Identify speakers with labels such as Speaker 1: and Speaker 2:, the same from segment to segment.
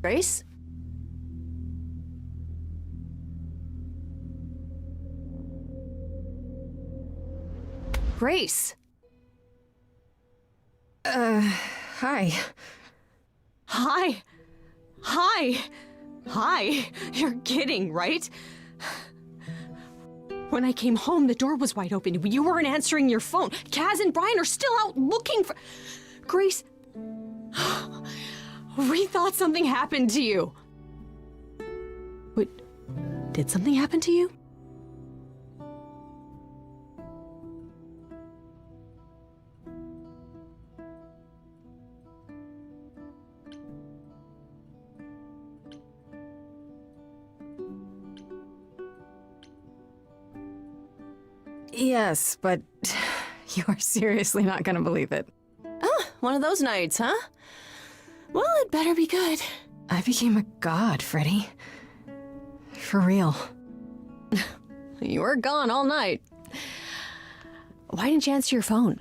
Speaker 1: Grace? Grace?
Speaker 2: Hi.
Speaker 1: Hi. Hi. Hi. You're kidding, right? When I came home, the door was wide open. You weren't answering your phone. Kaz and Brian are still out looking for... Grace... We thought something happened to you. Wait, did something happen to you?
Speaker 2: Yes, but you are seriously not gonna believe it.
Speaker 1: Oh, one of those nights, huh? Well, it better be good.
Speaker 2: I became a god, Freddy. For real.
Speaker 1: You were gone all night. Why didn't you answer your phone?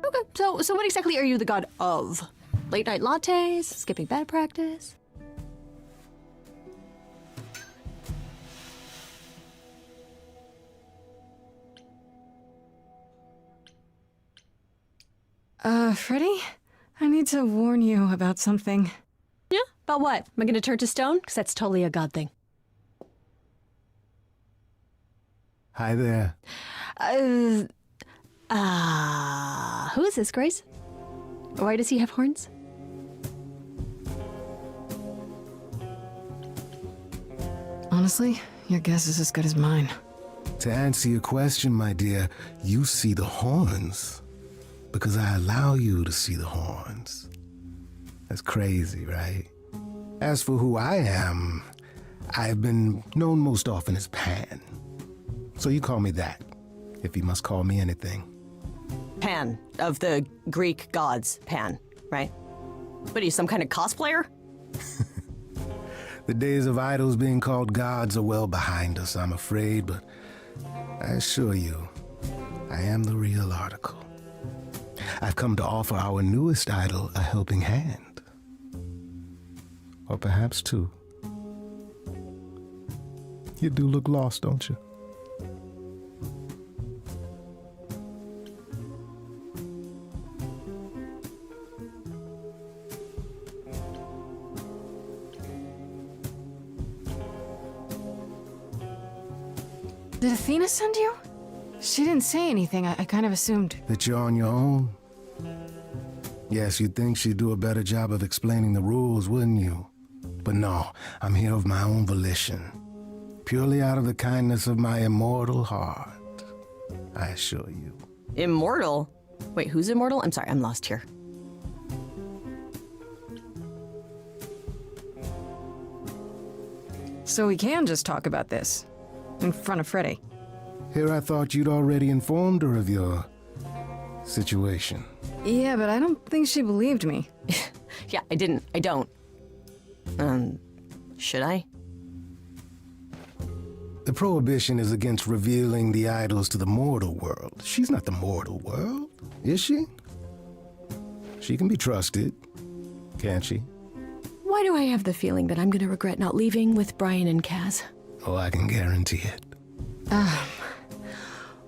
Speaker 1: Okay, so what exactly are you the god of? Late night lattes? Skipping bed practice?
Speaker 2: Freddy? I need to warn you about something.
Speaker 1: Yeah? About what? Am I gonna turn to stone? Because that's totally a god thing.
Speaker 3: Hi there.
Speaker 1: Who is this, Grace? Why does he have horns?
Speaker 2: Honestly, your guess is as good as mine.
Speaker 3: To answer your question, my dear, you see the horns because I allow you to see the horns. That's crazy, right? As for who I am, I've been known most often as Pan. So you call me that, if you must call me anything.
Speaker 1: Pan, of the Greek gods, Pan, right? What are you, some kind of cosplayer?
Speaker 3: The days of idols being called gods are well behind us, I'm afraid, but I assure you, I am the real article. I've come to offer our newest idol a helping hand. Or perhaps two. You do look lost, don't you?
Speaker 2: Did Athena send you? She didn't say anything. I kind of assumed.
Speaker 3: That you're on your own? Yes, you'd think she'd do a better job of explaining the rules, wouldn't you? But no, I'm here of my own volition. Purely out of the kindness of my immortal heart. I assure you.
Speaker 1: Immortal? Wait, who's immortal? I'm sorry, I'm lost here.
Speaker 2: So we can just talk about this. In front of Freddy.
Speaker 3: Here I thought you'd already informed her of your situation.
Speaker 2: Yeah, but I don't think she believed me.
Speaker 1: Yeah, I didn't. I don't. Should I?
Speaker 3: The prohibition is against revealing the idols to the mortal world. She's not the mortal world, is she? She can be trusted, can't she?
Speaker 1: Why do I have the feeling that I'm gonna regret not leaving with Brian and Kaz?
Speaker 3: Oh, I can guarantee it.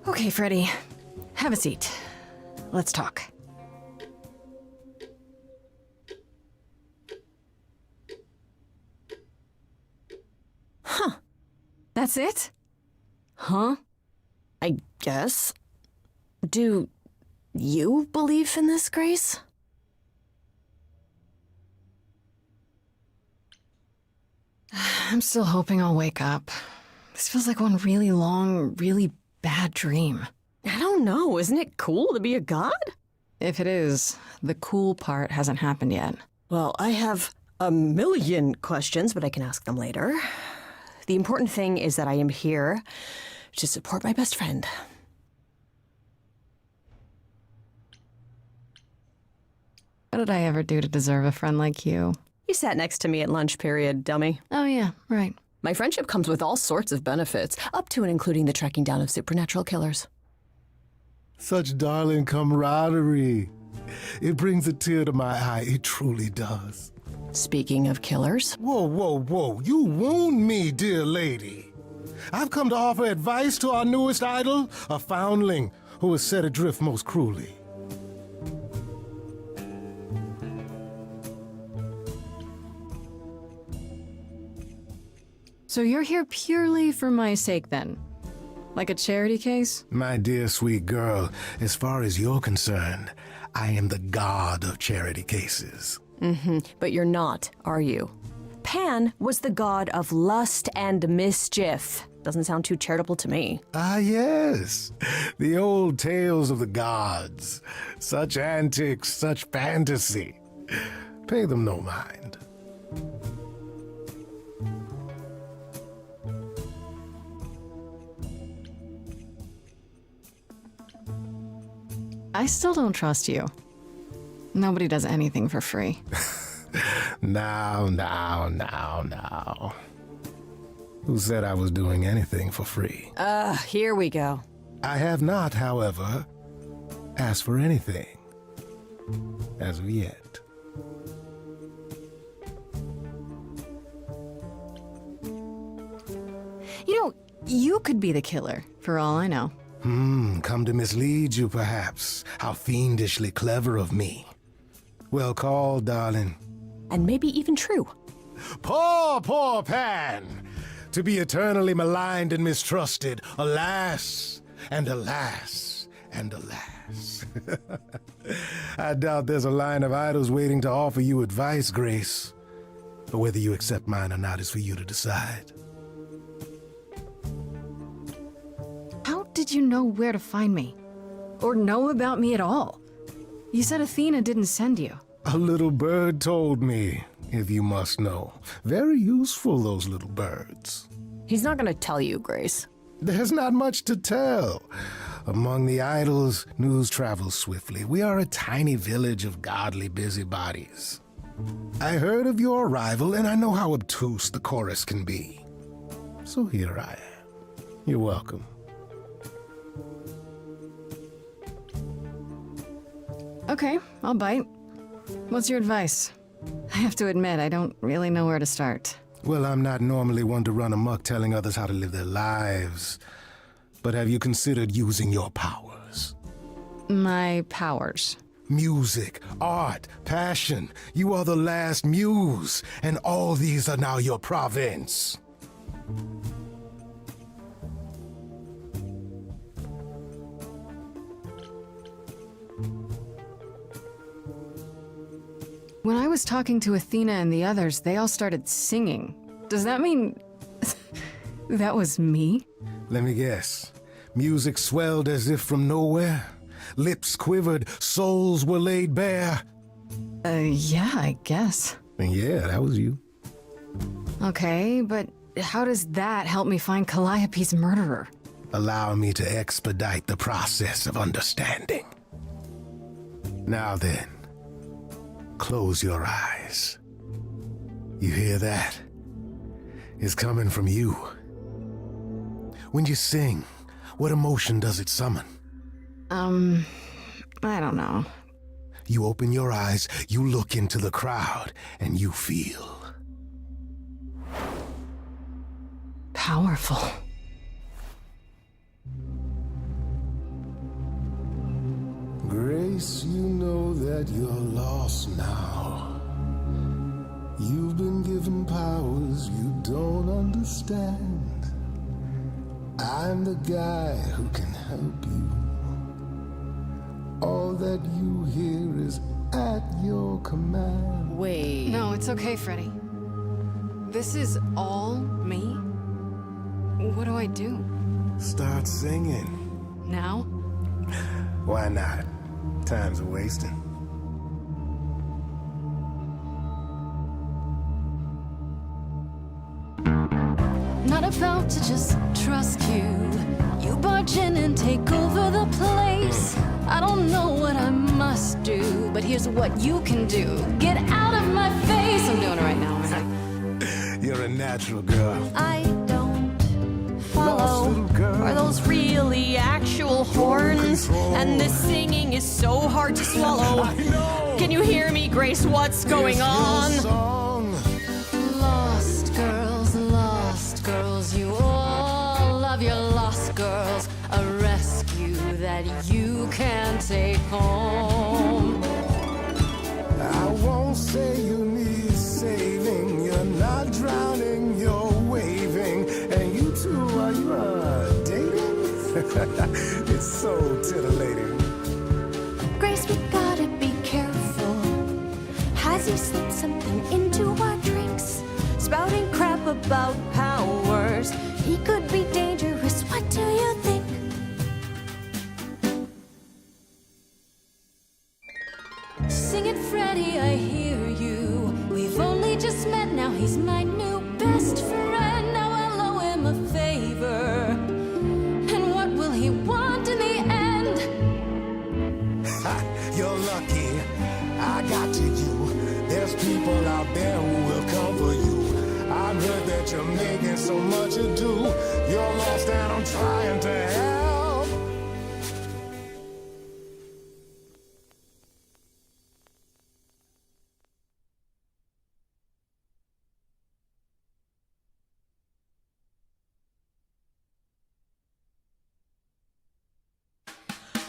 Speaker 2: Okay, Freddy. Have a seat. Let's talk.
Speaker 1: Huh.
Speaker 2: That's it? Huh?
Speaker 1: I guess. Do you believe in this, Grace?
Speaker 2: I'm still hoping I'll wake up. This feels like one really long, really bad dream.
Speaker 1: I don't know. Isn't it cool to be a god?
Speaker 2: If it is, the cool part hasn't happened yet.
Speaker 1: Well, I have a million questions, but I can ask them later. The important thing is that I am here to support my best friend.
Speaker 2: What did I ever do to deserve a friend like you?
Speaker 1: You sat next to me at lunch period, dummy.
Speaker 2: Oh yeah, right.
Speaker 1: My friendship comes with all sorts of benefits, up to and including the tracking down of supernatural killers.
Speaker 3: Such darling camaraderie. It brings a tear to my eye. It truly does.
Speaker 1: Speaking of killers,
Speaker 3: Whoa, whoa, whoa. You wound me, dear lady. I've come to offer advice to our newest idol, a foundling who was set adrift most cruelly.
Speaker 2: So you're here purely for my sake then? Like a charity case?
Speaker 3: My dear sweet girl, as far as you're concerned, I am the god of charity cases.
Speaker 1: but you're not, are you? Pan was the god of lust and mischief. Doesn't sound too charitable to me.
Speaker 3: Ah, yes. The old tales of the gods. Such antics, such fantasy. Pay them no mind.
Speaker 2: I still don't trust you. Nobody does anything for free.
Speaker 3: Now. Who said I was doing anything for free?
Speaker 1: Here we go.
Speaker 3: I have not, however, asked for anything. As of yet.
Speaker 2: You know, you could be the killer, for all I know.
Speaker 3: Come to mislead you, perhaps. How fiendishly clever of me. Well called, darling.
Speaker 1: And maybe even true.
Speaker 3: Poor Pan! To be eternally maligned and mistrusted. Alas, and alas, and alas. I doubt there's a line of idols waiting to offer you advice, Grace. But whether you accept mine or not is for you to decide.
Speaker 2: How did you know where to find me? Or know about me at all? You said Athena didn't send you.
Speaker 3: A little bird told me, if you must know. Very useful, those little birds.
Speaker 1: He's not gonna tell you, Grace.
Speaker 3: There's not much to tell. Among the idols, news travels swiftly. We are a tiny village of godly busybodies. I heard of your arrival, and I know how obtuse the chorus can be. So here I am. You're welcome.
Speaker 2: Okay, I'll bite. What's your advice? I have to admit, I don't really know where to start.
Speaker 3: Well, I'm not normally one to run amok telling others how to live their lives. But have you considered using your powers?
Speaker 2: My powers.
Speaker 3: Music, art, passion. You are the last muse, and all these are now your province.
Speaker 2: When I was talking to Athena and the others, they all started singing. Does that mean that was me?
Speaker 3: Let me guess. Music swelled as if from nowhere. Lips quivered, souls were laid bare.
Speaker 2: Yeah, I guess.
Speaker 3: And yeah, that was you.
Speaker 2: Okay, but how does that help me find Calliope's murderer?
Speaker 3: Allow me to expedite the process of understanding. Now then, close your eyes. You hear that? It's coming from you. When you sing, what emotion does it summon?
Speaker 2: I don't know.
Speaker 3: You open your eyes, you look into the crowd, and you feel
Speaker 2: Powerful.
Speaker 3: Grace, you know that you're lost now. You've been given powers you don't understand. I'm the guy who can help you. All that you hear is at your command.
Speaker 1: Wait.
Speaker 2: No, it's okay, Freddy. This is all me? What do I do?
Speaker 3: Start singing.
Speaker 2: Now?
Speaker 3: Why not? Time's a wasting.
Speaker 2: Not about to just trust you. You barge in and take over the place. I don't know what I must do, but here's what you can do. Get out of my face. I'm doing it right now, aren't
Speaker 3: You're a natural girl.
Speaker 1: I don't
Speaker 3: Lost
Speaker 1: follow.
Speaker 3: little girl.
Speaker 1: Are those really actual horns?
Speaker 3: control.
Speaker 1: And this singing is so hard to swallow.
Speaker 3: I know.
Speaker 1: Can you hear me, Grace? What's going
Speaker 3: It's your
Speaker 1: on?
Speaker 3: song.
Speaker 2: can take home.
Speaker 3: I won't say you need saving. You're not drowning, you're waving. And you two, are you dating? It's so titillating.
Speaker 2: Grace, we gotta be careful. Has he slipped something into our drinks? Spouting crap about powers. He could be dangerous. What do you think? Sing it, Freddie, I hear you. We've only just met, now he's my new best friend. Now I'll owe him a favor. And what will he want in the end?
Speaker 3: Ha, you're lucky. I got to you. There's people out there who will come for you. I've heard that you're making so much ado. You're lost and I'm trying to help.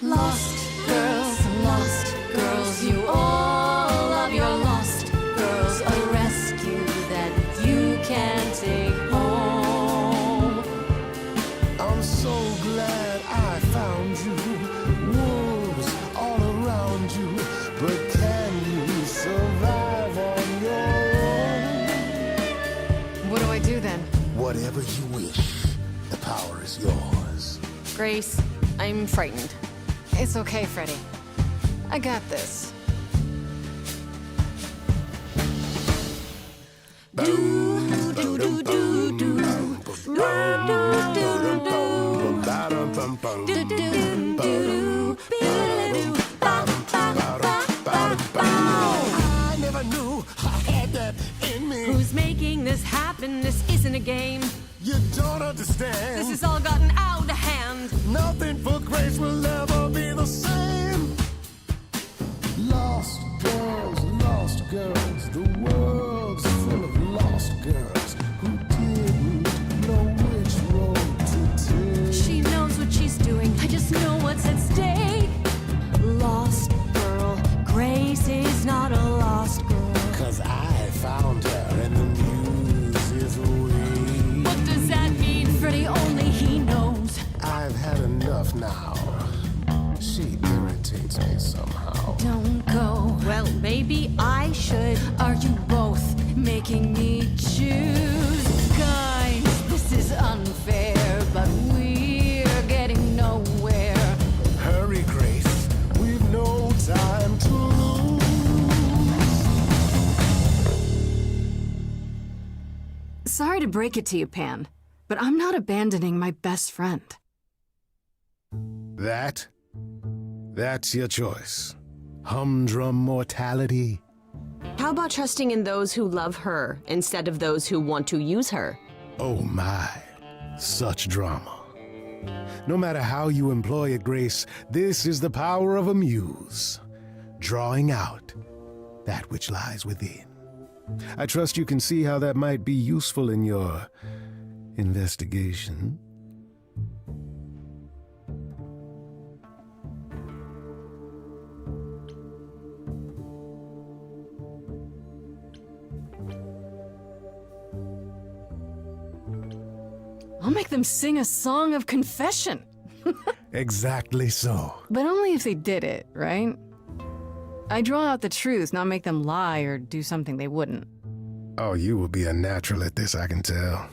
Speaker 2: Lost girls, you all love your lost girls. A rescue that you can take home.
Speaker 3: I'm so glad I found you. Wolves all around you. But can you survive on your own?
Speaker 2: What do I do then?
Speaker 3: Whatever you wish, the power is yours.
Speaker 1: Grace, I'm frightened.
Speaker 2: It's okay, Freddie. I got this.
Speaker 3: I never knew I had that in me.
Speaker 1: Who's making this happen? This isn't a game.
Speaker 3: You don't understand.
Speaker 1: This has all gotten out of hand.
Speaker 3: Nothing for Grace will ever be the same. Lost girls, the world's full of lost girls who didn't know which road to take.
Speaker 2: She knows what she's doing. I just know what's at stake. Lost girl. Grace is not a lost girl.
Speaker 3: 'Cause I found her and the news is waiting.
Speaker 2: What does that mean? Freddie, only he knows.
Speaker 3: I've had enough now. She irritates me somehow.
Speaker 2: Don't go.
Speaker 1: Well, maybe I should.
Speaker 2: Are you both making me choose? Guys, this is unfair, but we're getting nowhere.
Speaker 3: Hurry, Grace. We've no time to lose.
Speaker 2: Sorry to break it to you, Pan, but I'm not abandoning my best friend.
Speaker 3: That's your choice. Humdrum mortality.
Speaker 1: How about trusting in those who love her instead of those who want to use her?
Speaker 3: Oh my, such drama. No matter how you employ it, Grace, this is the power of a muse, drawing out that which lies within. I trust you can see how that might be useful in your investigation.
Speaker 2: I'll make them sing a song of confession.
Speaker 3: Exactly so.
Speaker 2: But only if they did it, right? I draw out the truth, not make them lie or do something they wouldn't.
Speaker 3: Oh, you will be a natural at this, I can tell.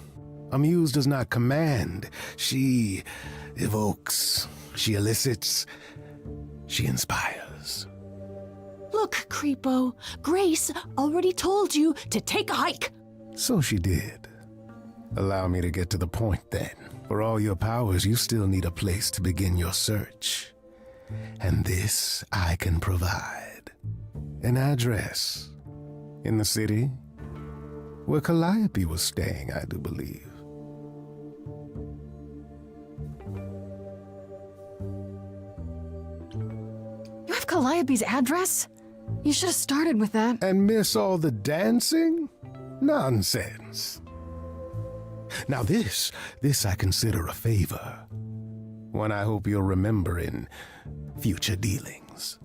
Speaker 3: A muse does not command. She evokes. She elicits. She inspires.
Speaker 1: Look, Creepo, Grace already told you to take a hike.
Speaker 3: So she did. Allow me to get to the point then. For all your powers, you still need a place to begin your search. And this I can provide. An address. In the city. Where Calliope was staying, I do believe.
Speaker 2: You have Calliope's address? You should have started with that.
Speaker 3: And miss all the dancing? Nonsense. Now this I consider a favor. One I hope you'll remember in future dealings.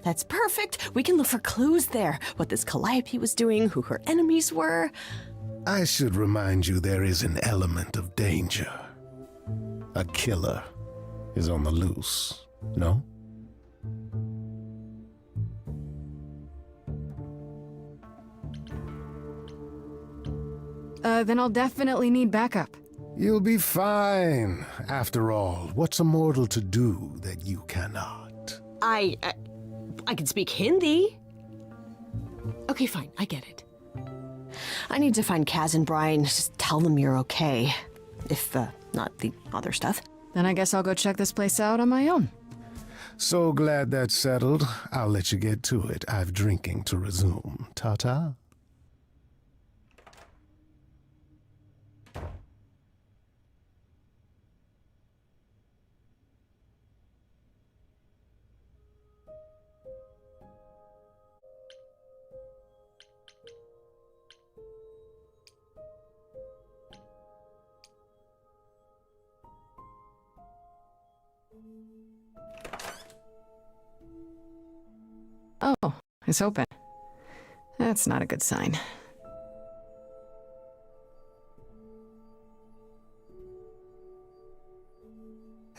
Speaker 1: That's perfect. We can look for clues there. What this Calliope was doing, who her enemies were.
Speaker 3: I should remind you there is an element of danger. A killer is on the loose, no?
Speaker 2: Then I'll definitely need backup.
Speaker 3: You'll be fine. After all, what's a mortal to do that you cannot?
Speaker 1: I can speak Hindi. Okay, fine. I get it. I need to find Kaz and Brian. Just tell them you're okay. If, not the other stuff.
Speaker 2: Then I guess I'll go check this place out on my own.
Speaker 3: So glad that's settled. I'll let you get to it. I've drinking to resume. Ta-ta.
Speaker 2: Oh, it's open. That's not a good sign.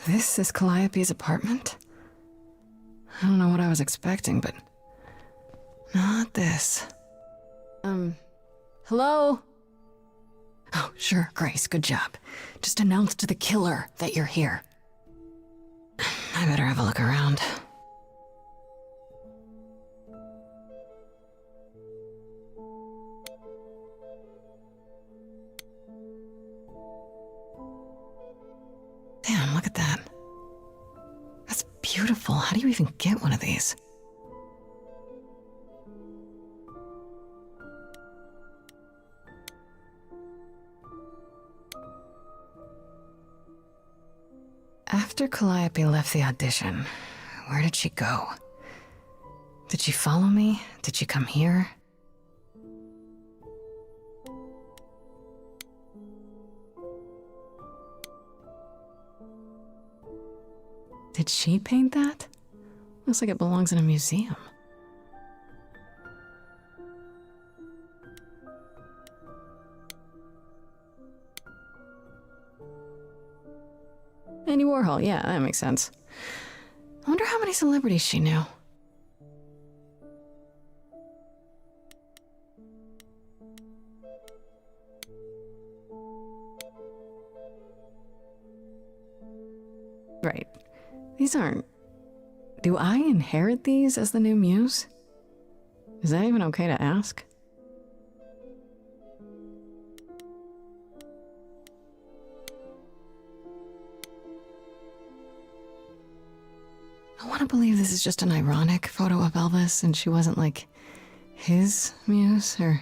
Speaker 2: This is Calliope's apartment? I don't know what I was expecting, but not this. Hello? Oh, sure, Grace, good job. Just announce to the killer that you're here. I better have a look around. Damn, look at that. That's beautiful. How do you even get one of these? After Calliope left the audition, where did she go? Did she follow me? Did she come here? Did she paint that? Looks like it belongs in a museum. Andy Warhol, yeah, that makes sense. I wonder how many celebrities she knew. Right. These aren't... Do I inherit these as the new muse? Is that even okay to ask? I want to believe this is just an ironic photo of Elvis and she wasn't like his muse or...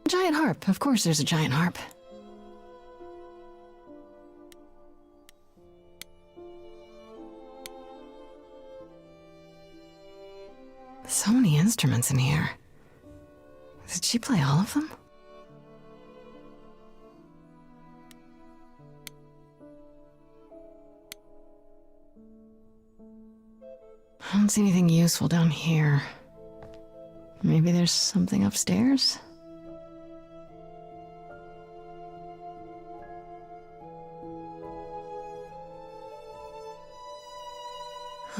Speaker 2: Giant harp. Of course there's a giant harp. So many instruments in here. Did she play all of them? I don't see anything useful down here. Maybe there's something upstairs?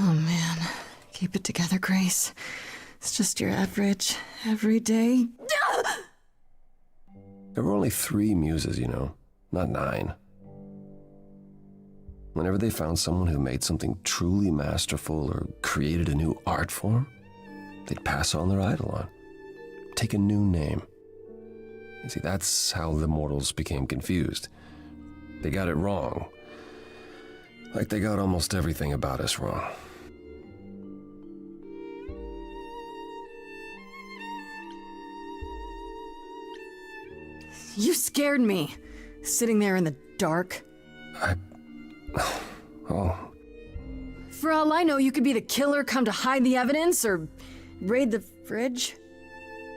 Speaker 2: Oh man, keep it together, Grace. It's just your average, everyday...
Speaker 4: There were only 3 muses, you know, not 9. Whenever they found someone who made something truly masterful or created a new art form, they'd pass on their idol on, take a new name. You see, that's how the mortals became confused. They got it wrong. Like they got almost everything about us wrong.
Speaker 2: You scared me, sitting there in the dark.
Speaker 4: Oh,
Speaker 2: For all I know, you could be the killer come to hide the evidence or raid the fridge.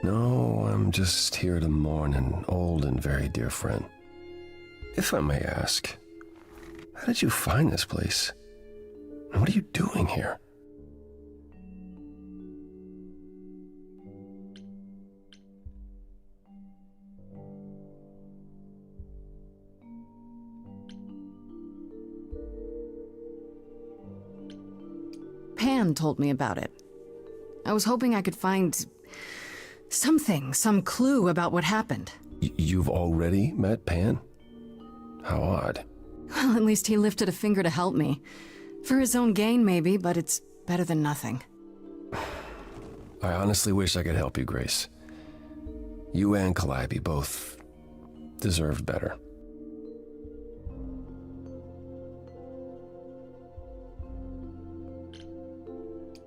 Speaker 4: No, I'm just here to mourn an old and very dear friend. If I may ask, how did you find this place? And what are you doing here?
Speaker 2: Pan told me about it. I was hoping I could find something, some clue about what happened.
Speaker 4: You've already met Pan? How odd.
Speaker 2: Well, at least he lifted a finger to help me. For his own gain, maybe, but it's better than nothing.
Speaker 4: I honestly wish I could help you, Grace. You and Calliope both deserved better.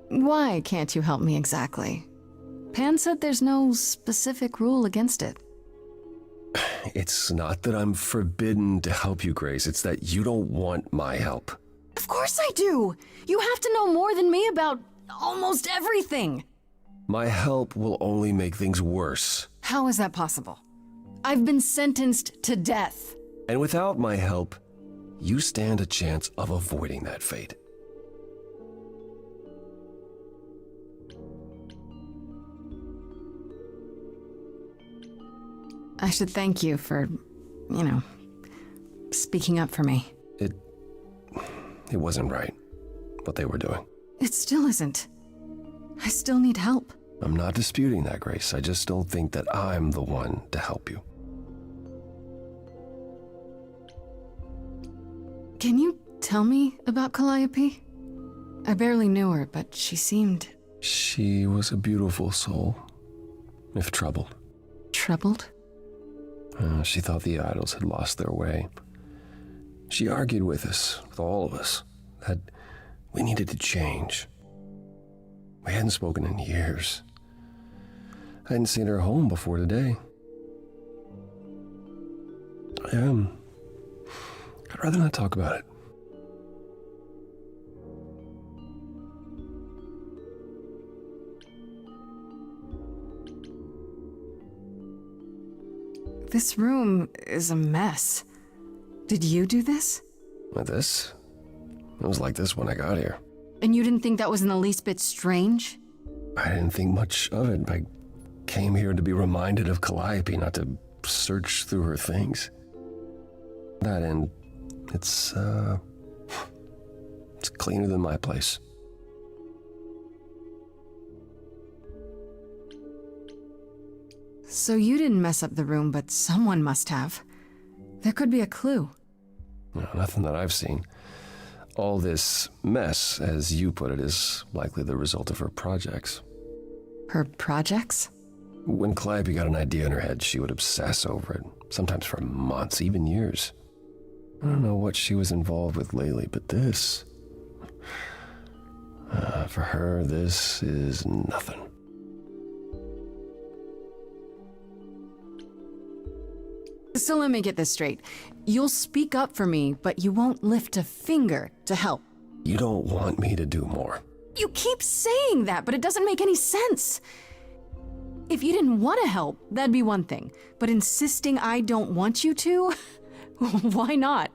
Speaker 2: Why can't you help me exactly? Pan said there's no specific rule against it.
Speaker 4: It's not that I'm forbidden to help you, Grace. It's that you don't want my help.
Speaker 2: Of course I do! You have to know more than me about almost everything!
Speaker 4: My help will only make things worse.
Speaker 2: How is that possible? I've been sentenced to death.
Speaker 4: And without my help, you stand a chance of avoiding that fate.
Speaker 2: I should thank you for, speaking up for me.
Speaker 4: It wasn't right, what they were doing.
Speaker 2: It still isn't. I still need help.
Speaker 4: I'm not disputing that, Grace. I just don't think that I'm the one to help you.
Speaker 2: Can you tell me about Calliope? I barely knew her, but she seemed...
Speaker 4: She was a beautiful soul, if troubled.
Speaker 2: Troubled?
Speaker 4: She thought the idols had lost their way. She argued with us, with all of us, that we needed to change. We hadn't spoken in years. I hadn't seen her home before today. I'd rather not talk about it.
Speaker 2: This room is a mess. Did you do this?
Speaker 4: With this? It was like this when I got here.
Speaker 2: And you didn't think that was in the least bit strange?
Speaker 4: I didn't think much of it. I came here to be reminded of Calliope, not to search through her things. That end, it's cleaner than my place.
Speaker 2: So you didn't mess up the room, but someone must have. There could be a clue.
Speaker 4: No, nothing that I've seen. All this mess, as you put it, is likely the result of her projects.
Speaker 2: Her projects?
Speaker 4: When Calliope got an idea in her head, she would obsess over it, sometimes for months, even years. I don't know what she was involved with lately, but this... for her, this is nothing.
Speaker 2: So let me get this straight. You'll speak up for me, but you won't lift a finger to help.
Speaker 4: You don't want me to do more.
Speaker 2: You keep saying that, but it doesn't make any sense. If you didn't want to help, that'd be one thing. But insisting I don't want you to? Why not?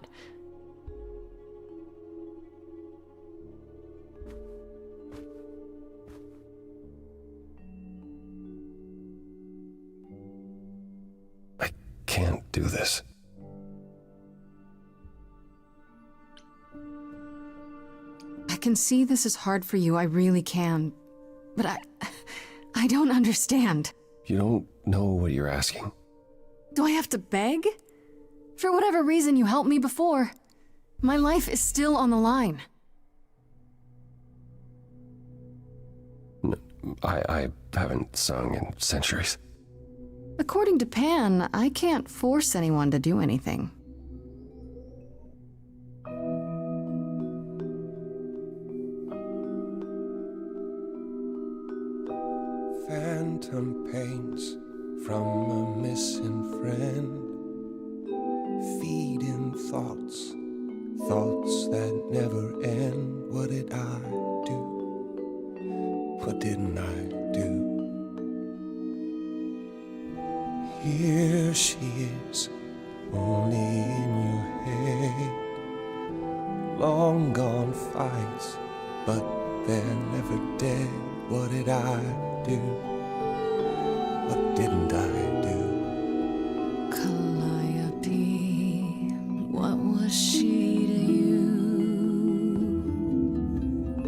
Speaker 4: I can't do this.
Speaker 2: I can see this is hard for you, I really can. But I don't understand.
Speaker 4: You don't know what you're asking.
Speaker 2: Do I have to beg? For whatever reason you helped me before. My life is still on the line.
Speaker 4: I haven't sung in centuries.
Speaker 2: According to Pan, I can't force anyone to do anything.
Speaker 5: Phantom pains from a missing friend, feeding thoughts that never end. What did I didn't I do? Here she is, only in your head. Long gone fights, but they're never dead. What did I do? What didn't I do?
Speaker 2: Calliope, what was she to you?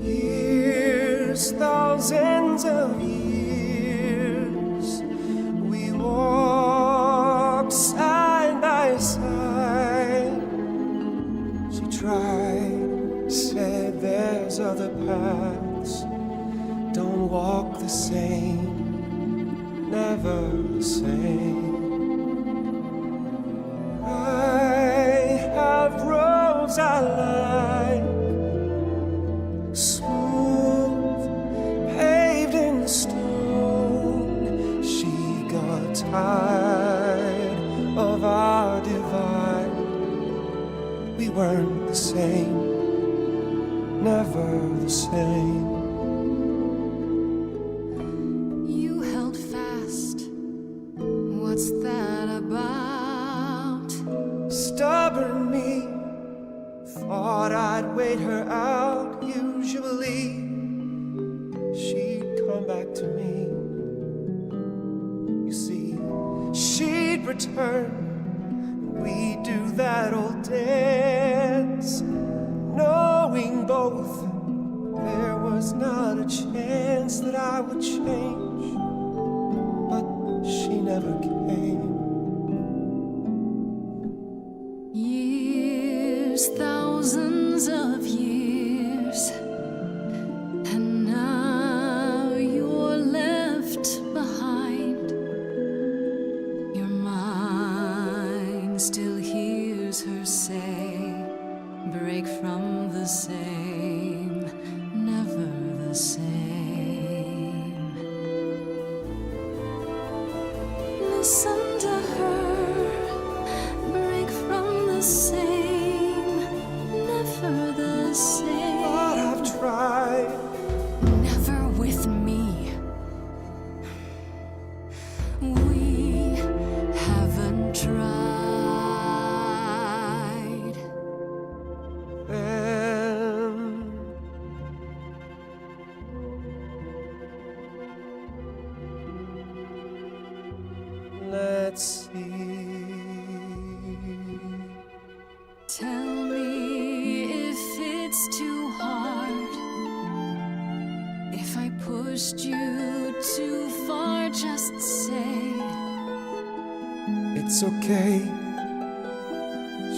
Speaker 5: Years, thousands of years, we walked side by side. She tried, said there's other paths. Don't walk the same, never the same. I have roads I like, smooth, paved in stone. She got tired of our divide. We weren't the same, never the same.
Speaker 2: You held fast. What's that about?
Speaker 5: Stubborn me, thought I'd wait her out. Usually, she'd come back to me. You see, she'd return. We'd do that old dance, knowing both there was not a chance that I would change. But she never came.
Speaker 2: Years, thousands of years, and now you're left behind. Your mind still hears her say, break from the same, never the same. Listen to her, break from the same, never the same.
Speaker 5: But I've tried.
Speaker 2: Never with me. We haven't tried.
Speaker 5: Then let's see.
Speaker 2: Tell me if it's too hard. If I pushed you too far, just say.
Speaker 5: It's okay.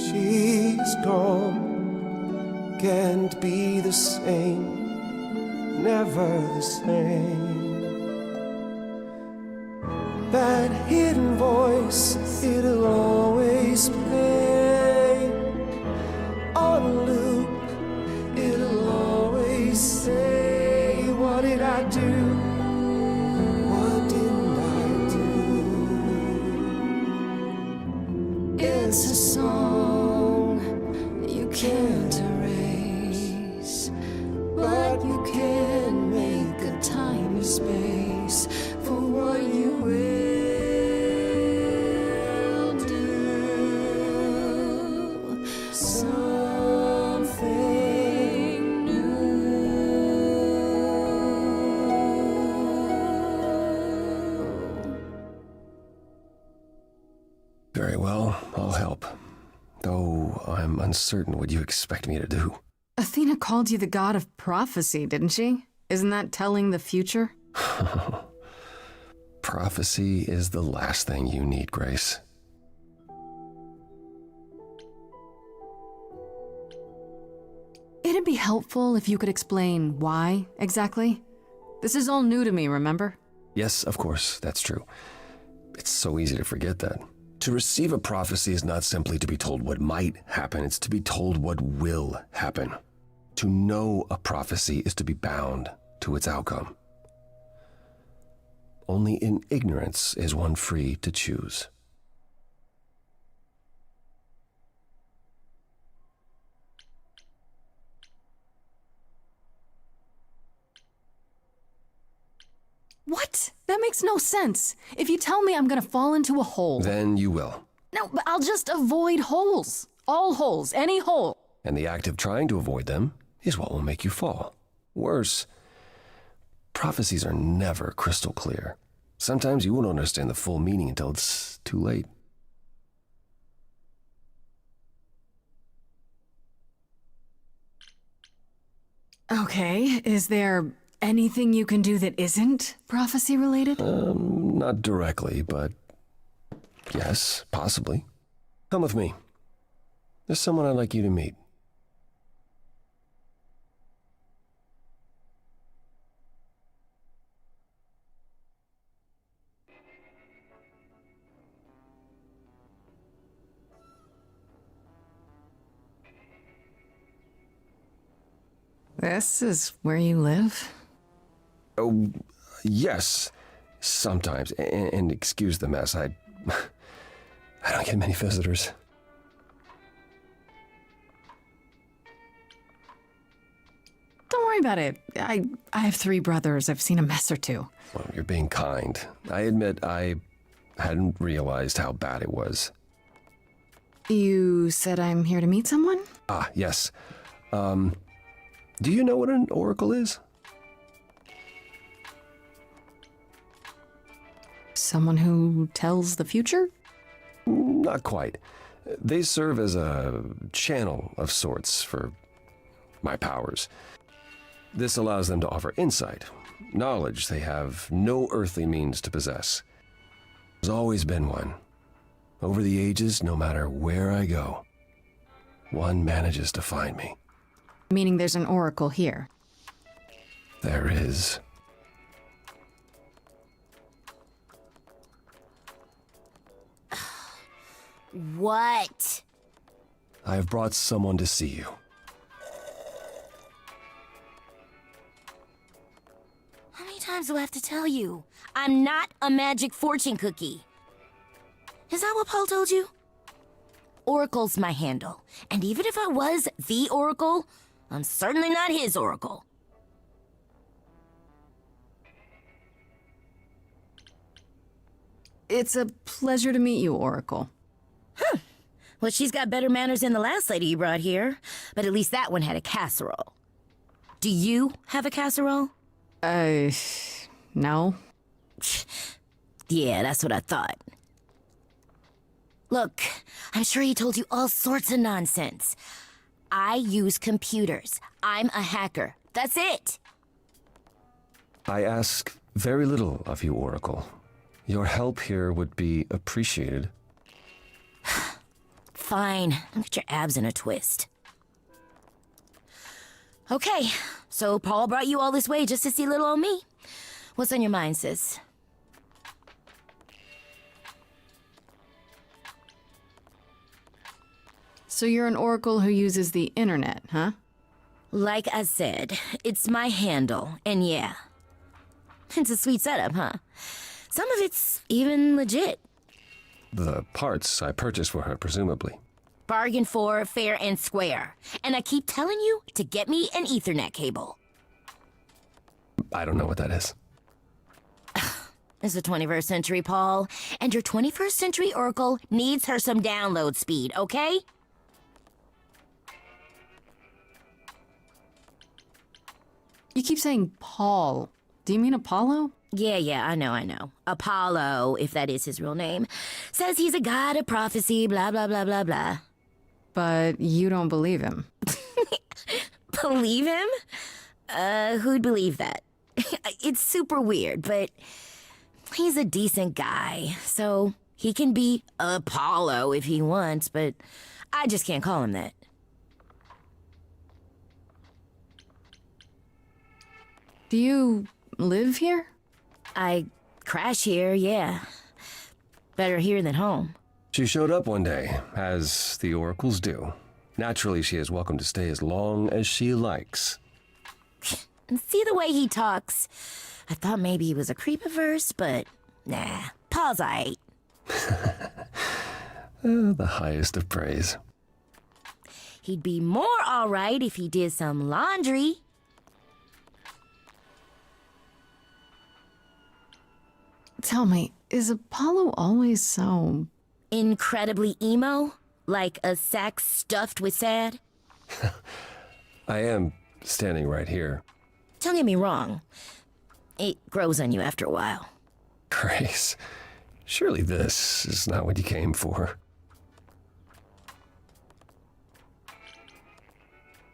Speaker 5: She's gone. Can't be the same. Never the same. That hidden voice, it'll always play on a loop. It'll always say, what did I do? What didn't I do?
Speaker 2: It's a song you can't erase, but you can make a tiny space for what you will do. Something new.
Speaker 4: Very well, I'll help. Though I'm uncertain what you expect me to do.
Speaker 6: Athena called you the god of prophecy, didn't she? Isn't that telling the future?
Speaker 4: Prophecy is the last thing you need, Grace.
Speaker 6: It'd be helpful if you could explain why, exactly. This is all new to me, remember?
Speaker 4: Yes, of course, that's true. It's so easy to forget that. To receive a prophecy is not simply to be told what might happen, it's to be told what will happen. To know a prophecy is to be bound to its outcome. Only in ignorance is one free to choose.
Speaker 6: What? That makes no sense. If you tell me I'm gonna fall into a hole.
Speaker 4: Then you will.
Speaker 6: No, but I'll just avoid holes. All holes, any hole.
Speaker 4: And the act of trying to avoid them is what will make you fall. Worse, prophecies are never crystal clear. Sometimes you won't understand the full meaning until it's too late.
Speaker 6: Okay, is there anything you can do that isn't prophecy related?
Speaker 4: Not directly, but yes, possibly. Come with me. There's someone I'd like you to meet.
Speaker 6: This is where you live?
Speaker 4: Oh, yes, sometimes. And excuse the mess. I don't get many visitors.
Speaker 6: Don't worry about it. I have 3 brothers. I've seen a mess or two.
Speaker 4: Well, you're being kind. I admit I hadn't realized how bad it was.
Speaker 6: You said I'm here to meet someone?
Speaker 4: Ah, yes. Do you know what an oracle is?
Speaker 6: Someone who tells the future?
Speaker 4: Not quite. They serve as a channel of sorts for my powers. This allows them to offer insight, knowledge they have no earthly means to possess. There's always been one. Over the ages, no matter where I go, one manages to find me.
Speaker 6: Meaning there's an oracle here.
Speaker 4: There is.
Speaker 7: What?
Speaker 4: I've brought someone to see you.
Speaker 7: How many times do I have to tell you? I'm not a magic fortune cookie. Is that what Paul told you? Oracle's my handle. And even if I was the Oracle, I'm certainly not his Oracle.
Speaker 6: It's a pleasure to meet you, Oracle.
Speaker 7: Well, she's got better manners than the last lady you brought here. But at least that one had a casserole. Do you have a casserole?
Speaker 6: No.
Speaker 7: Yeah, that's what I thought. Look, I'm sure he told you all sorts of nonsense. I use computers. I'm a hacker. That's it.
Speaker 4: I ask very little of you, Oracle. Your help here would be appreciated.
Speaker 7: Fine. Don't get your abs in a twist. Okay, so Paul brought you all this way just to see little old me. What's on your mind, sis?
Speaker 6: So you're an oracle who uses the internet, huh?
Speaker 7: Like I said, it's my handle, and yeah. It's a sweet setup, huh? Some of it's even legit.
Speaker 4: The parts I purchased for her, presumably.
Speaker 7: Bargain for, fair and square. And I keep telling you to get me an Ethernet cable.
Speaker 4: I don't know what that is.
Speaker 7: It's the 21st century, Paul. And your 21st century Oracle needs her some download speed, okay?
Speaker 6: You keep saying Paul. Do you mean Apollo?
Speaker 7: Yeah, I know. Apollo, if that is his real name, says he's a god of prophecy, blah, blah, blah, blah, blah.
Speaker 6: But you don't believe him.
Speaker 7: Believe him? Who'd believe that? It's super weird, but he's a decent guy, so he can be Apollo if he wants, but I just can't call him that.
Speaker 6: Do you live here?
Speaker 7: I crash here, yeah. Better here than home.
Speaker 4: She showed up one day, as the oracles do. Naturally, she is welcome to stay as long as she likes.
Speaker 7: And see the way he talks. I thought maybe he was a creep-averse, but nah, Paul's aight.
Speaker 4: The highest of praise.
Speaker 7: He'd be more alright if he did some laundry.
Speaker 6: Tell me, is Apollo always so...
Speaker 7: Incredibly emo? Like a sack stuffed with sad?
Speaker 4: I am standing right here.
Speaker 7: Don't get me wrong. It grows on you after a while.
Speaker 4: Grace, surely this is not what you came for.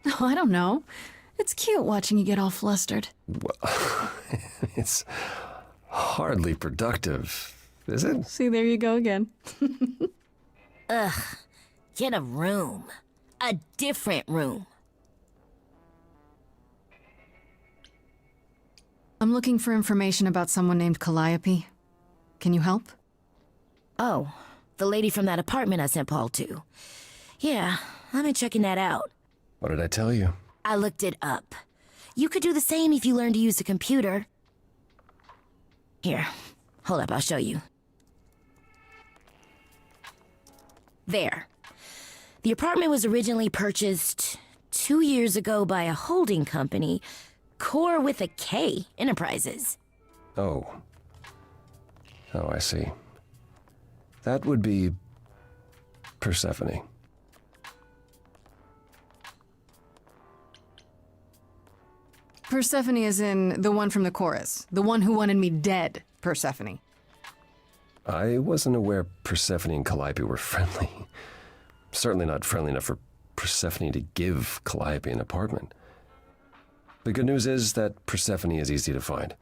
Speaker 6: Oh, I don't know. It's cute watching you get all flustered.
Speaker 4: Well, it's hardly productive, is it?
Speaker 6: See, there you go again.
Speaker 7: Ugh. Get a room. A different room.
Speaker 6: I'm looking for information about someone named Calliope. Can you help?
Speaker 7: Oh, the lady from that apartment I sent Paul to. Yeah, I've been checking that out.
Speaker 4: What did I tell you?
Speaker 7: I looked it up. You could do the same if you learned to use the computer. Here, hold up, I'll show you. There. The apartment was originally purchased 2 years ago by a holding company, Core with a K Enterprises.
Speaker 4: Oh. Oh, I see. That would be Persephone.
Speaker 6: Persephone is in the one from the chorus. The one who wanted me dead, Persephone.
Speaker 4: I wasn't aware Persephone and Calliope were friendly. Certainly not friendly enough for Persephone to give Calliope an apartment. The good news is that Persephone is easy to find.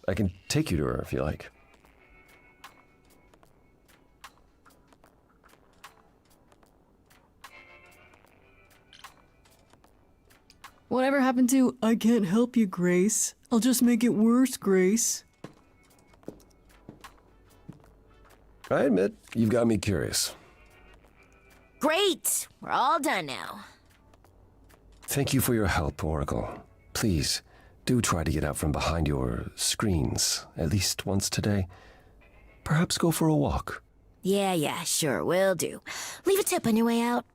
Speaker 4: I can take you to her if you like.
Speaker 6: Whatever happened to, I can't help you, Grace. I'll just make it worse, Grace.
Speaker 4: I admit, you've got me curious.
Speaker 7: Great! We're all done now.
Speaker 4: Thank you for your help, Oracle. Please, do try to get out from behind your screens at least once today. Perhaps go for a walk.
Speaker 7: Yeah, sure, will do. Leave a tip on your way out.